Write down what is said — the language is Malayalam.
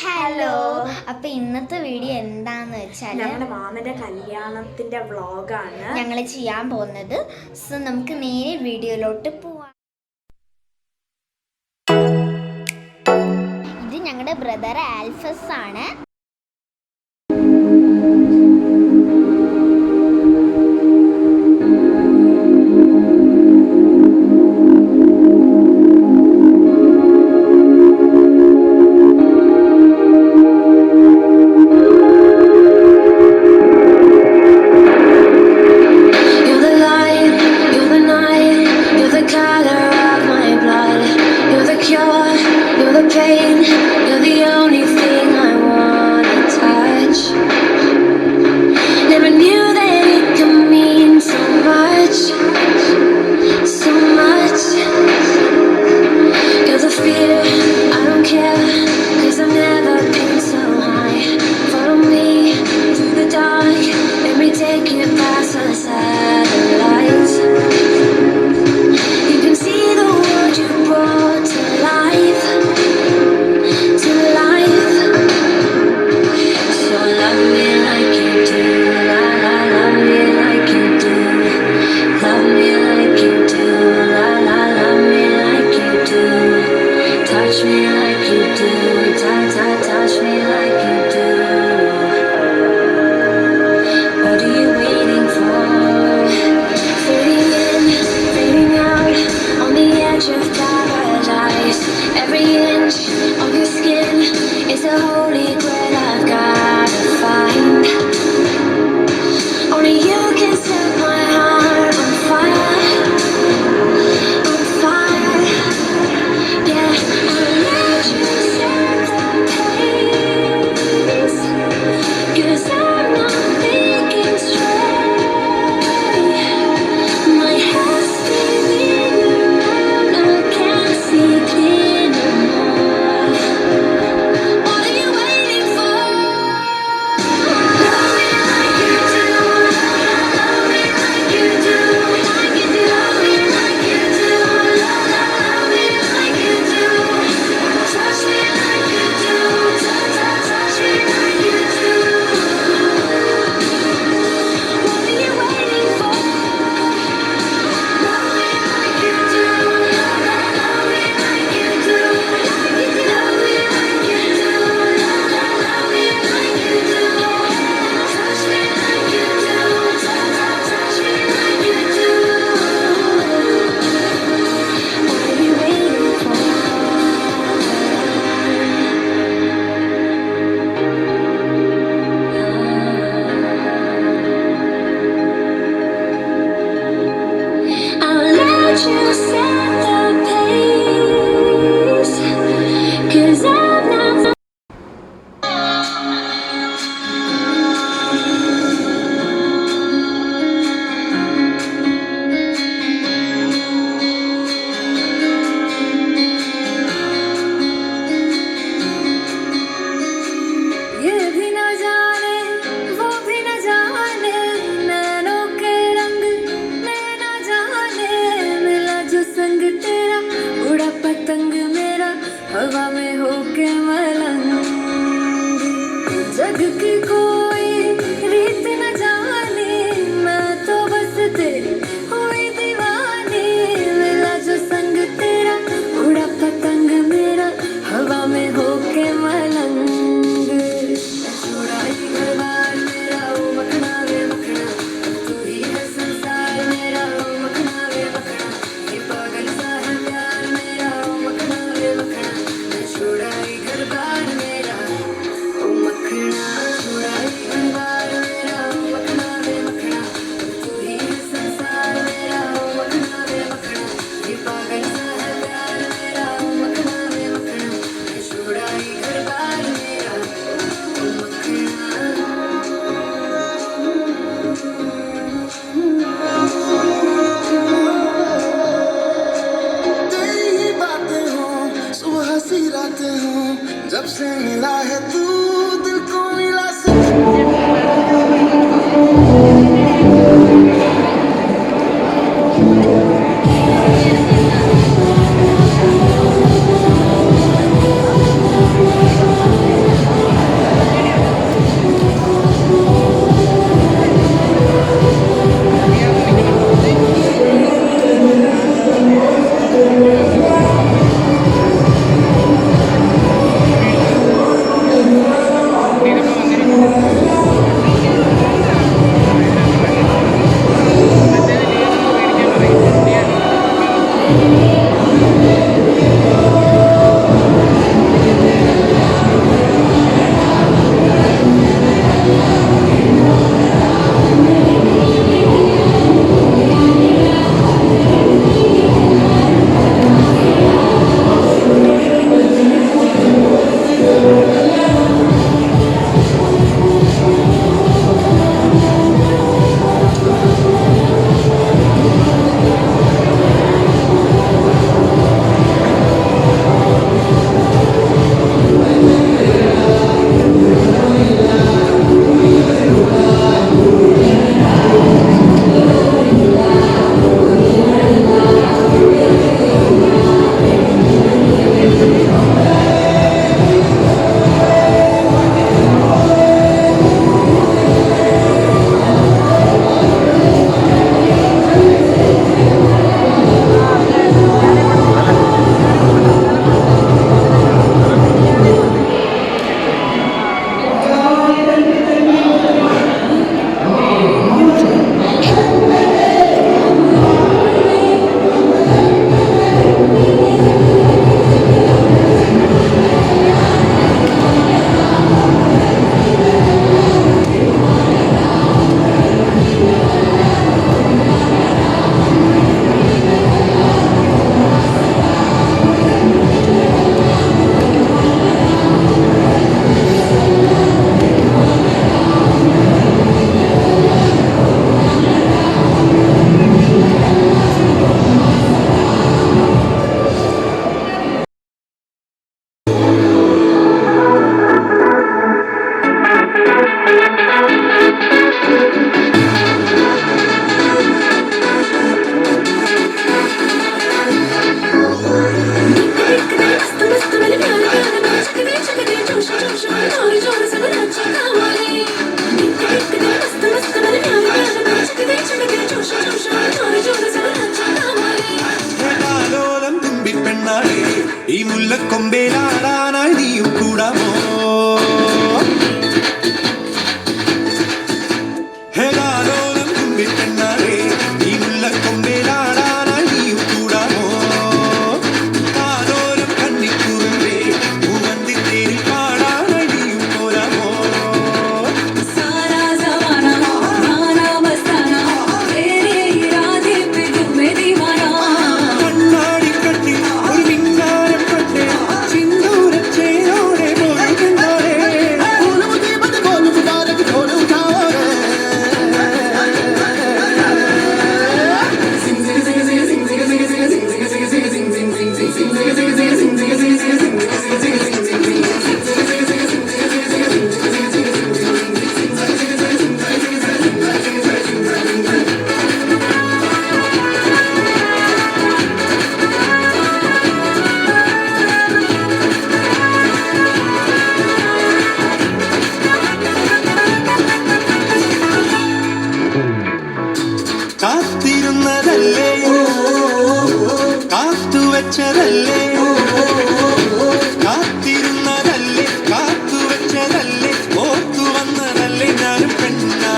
ഹലോ. അപ്പൊ ഇന്നത്തെ വീഡിയോ എന്താന്ന് വെച്ചാൽ ഞങ്ങളുടെ മാമന്റെ കല്യാണത്തിന്റെ വ്ളോഗാണ് ഞങ്ങൾ ചെയ്യാൻ പോകുന്നത്. സോ നമുക്ക് നേരെ വീഡിയോയിലോട്ട് പോവാം. ഇത് ഞങ്ങളുടെ ബ്രദർ ആൽഫസ് ആണ്. हवा में होके मलंग जग की कोई रीत न जाने मैं तो बस तेरी हुई दीवानी मिला जो संग तेरा उड़ा पतंग मेरा हवा में होके मलंग उड़ाई घर बार मेरा ओ मखना वे मखना तू ही है संसार मेरा ओ मखना वे मखना ये पागल सा है प्यार मेरा ओ मखना वे मखना छुड़ाई घर बार मेरा ओ मखना छुड़ाई घर बार मेरा ओ मखना वे मखना तू ही है संसार मेरा ओ मखना वे मखना ये पागल सा है प्यार मेरा ओ मखना वे मखना छुड़ाई घर बार मेरा ओ मखना तेरी बातें हो सुबह सी रातें हो जब से मिला है तू दिल को मिला ഹേതാലോലം തുമ്പിപ്പെണ്ണാളെ ഈ മുല്ലക്കൊമ്പേലാടാനായി നീയും കൂടാമോ ഹേതാലോലം തുമ്പിപ്പെണ്ണാളെ ഈ മുല്ലക്കൊമ്പേലാടാനായി നീയും കൂടാമോ കാലോലം കണ്ണിക്കുറുമ്പേ പൂവന്തി തേരി പാടാനായി നീയും പോരാമോ सारा ज़माना गाना बजाना तेरे इरादे पे तू मैं दीवाना കണ്ണാടിക്കട്ടി ഒരു മിന്നാരം കണ്ടേ സിന്ദൂരച്ചേരോടെ പോയിട്ടുണ്ടാരേ बोल मुझे मत बोल मुबारक ढोल उठाओ रे കാത്തിരുന്നതല്ലേ കാത്തുവച്ചതല്ലേ കാത്തിരുന്നതല്ലേ കാത്തുവച്ചതല്ലേ ഓർത്തു വന്നതല്ലേ ഞാനും പെണ്ണാ